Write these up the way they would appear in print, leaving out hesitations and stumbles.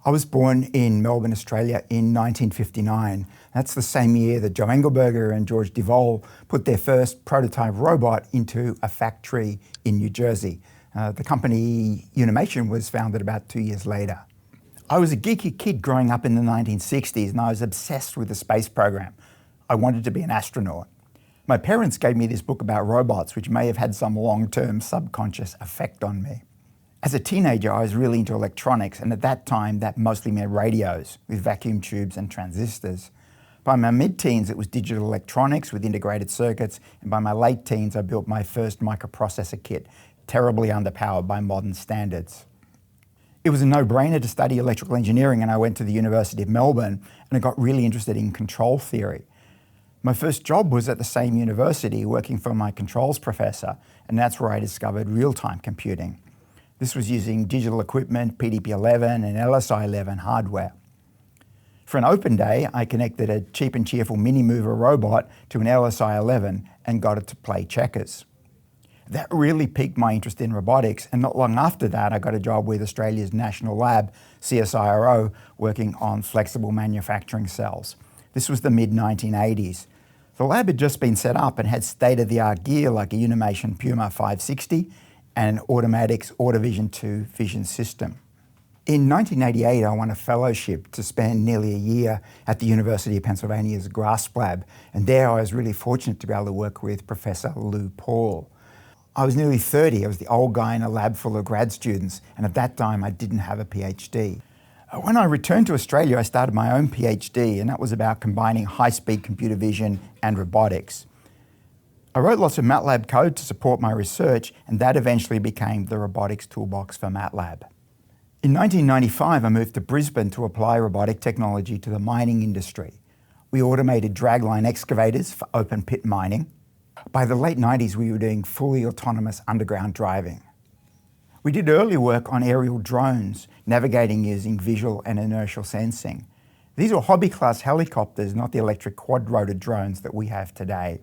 I was born in Melbourne, Australia in 1959. That's the same year that Joe Engelberger and George Devol put their first prototype robot into a factory in New Jersey. The company Unimation was founded about 2 years later. I was a geeky kid growing up in the 1960s and I was obsessed with the space program. I wanted to be an astronaut. My parents gave me this book about robots, which may have had some long-term subconscious effect on me. As a teenager, I was really into electronics, and at that time, that mostly meant radios with vacuum tubes and transistors. By my mid-teens, it was digital electronics with integrated circuits, and by my late teens, I built my first microprocessor kit, terribly underpowered by modern standards. It was a no-brainer to study electrical engineering, and I went to the University of Melbourne, and I got really interested in control theory. My first job was at the same university, working for my controls professor, and that's where I discovered real-time computing. This was using digital equipment, PDP-11 and LSI-11 hardware. For an open day, I connected a cheap and cheerful mini mover robot to an LSI-11 and got it to play checkers. That really piqued my interest in robotics, and not long after that, I got a job with Australia's national lab, CSIRO, working on flexible manufacturing cells. This was the mid-1980s. The lab had just been set up and had state-of-the-art gear like a Unimation Puma 560 and an Automatics AutoVision 2 vision system. In 1988, I won a fellowship to spend nearly a year at the University of Pennsylvania's GRASP lab, and there I was really fortunate to be able to work with Professor Lou Paul. I was nearly 30, I was the old guy in a lab full of grad students, and at that time I didn't have a PhD. When I returned to Australia, I started my own PhD, and that was about combining high-speed computer vision and robotics. I wrote lots of MATLAB code to support my research, and that eventually became the Robotics Toolbox for MATLAB. In 1995, I moved to Brisbane to apply robotic technology to the mining industry. We automated dragline excavators for open pit mining. By the late 90s, we were doing fully autonomous underground driving. We did early work on aerial drones, navigating using visual and inertial sensing. These were hobby-class helicopters, not the electric quad-rotor drones that we have today.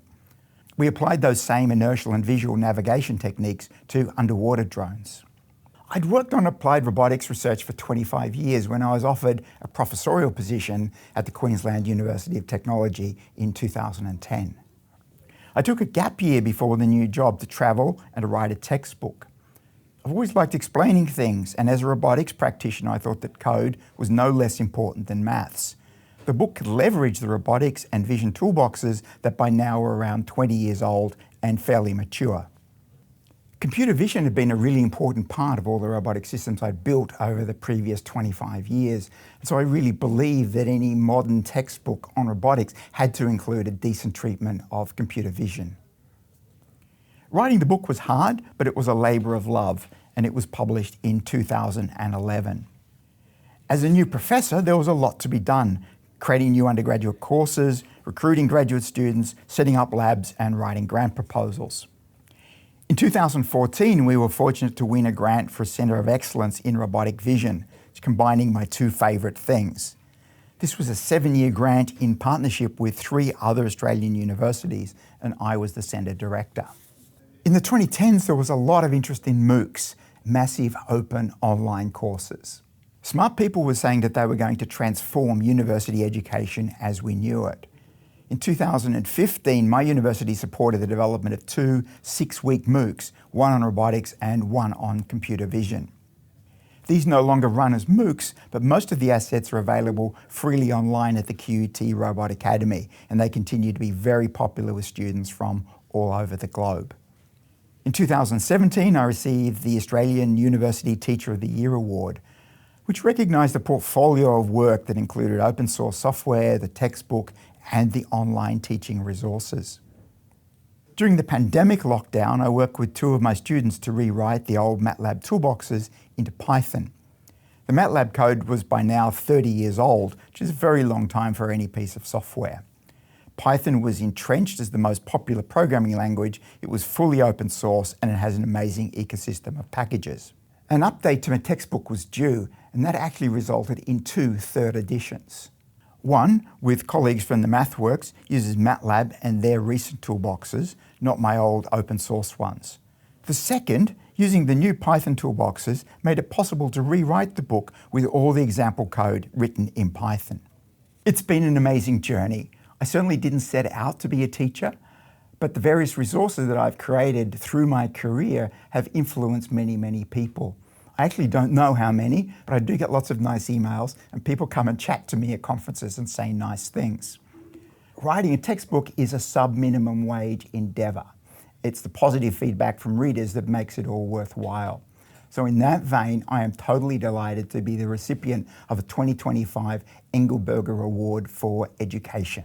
We applied those same inertial and visual navigation techniques to underwater drones. I'd worked on applied robotics research for 25 years when I was offered a professorial position at the Queensland University of Technology in 2010. I took a gap year before the new job to travel and to write a textbook. I've always liked explaining things, and as a robotics practitioner, I thought that code was no less important than maths. The book could leverage the robotics and vision toolboxes that by now are around 20 years old and fairly mature. Computer vision had been a really important part of all the robotic systems I'd built over the previous 25 years. And so I really believe that any modern textbook on robotics had to include a decent treatment of computer vision. Writing the book was hard, but it was a labor of love, and it was published in 2011. As a new professor, there was a lot to be done, creating new undergraduate courses, recruiting graduate students, setting up labs, and writing grant proposals. In 2014, we were fortunate to win a grant for a Centre of Excellence in Robotic Vision, combining my two favourite things. This was a 7-year grant in partnership with 3 other Australian universities, and I was the centre director. In the 2010s, there was a lot of interest in MOOCs, massive open online courses. Smart people were saying that they were going to transform university education as we knew it. In 2015, my university supported the development of 2 6-week MOOCs, one on robotics and one on computer vision. These no longer run as MOOCs, but most of the assets are available freely online at the QUT Robot Academy, and they continue to be very popular with students from all over the globe. In 2017, I received the Australian University Teacher of the Year Award, which recognised a portfolio of work that included open source software, the textbook, and the online teaching resources. During the pandemic lockdown, I worked with 2 of my students to rewrite the old MATLAB toolboxes into Python. The MATLAB code was by now 30 years old, which is a very long time for any piece of software. Python was entrenched as the most popular programming language. It was fully open source, and it has an amazing ecosystem of packages. An update to my textbook was due, and that actually resulted in 2 third editions. One, with colleagues from the MathWorks, uses MATLAB and their recent toolboxes, not my old open source ones. The second Using the new Python toolboxes made it possible to rewrite the book with all the example code written in Python. It's been an amazing journey. I certainly didn't set out to be a teacher, but the various resources that I've created through my career have influenced many, many people. I actually don't know how many, but I do get lots of nice emails and people come and chat to me at conferences and say nice things. Writing a textbook is a sub-minimum wage endeavour. It's the positive feedback from readers that makes it all worthwhile. So in that vein, I am totally delighted to be the recipient of a 2025 Engelberger Award for Education.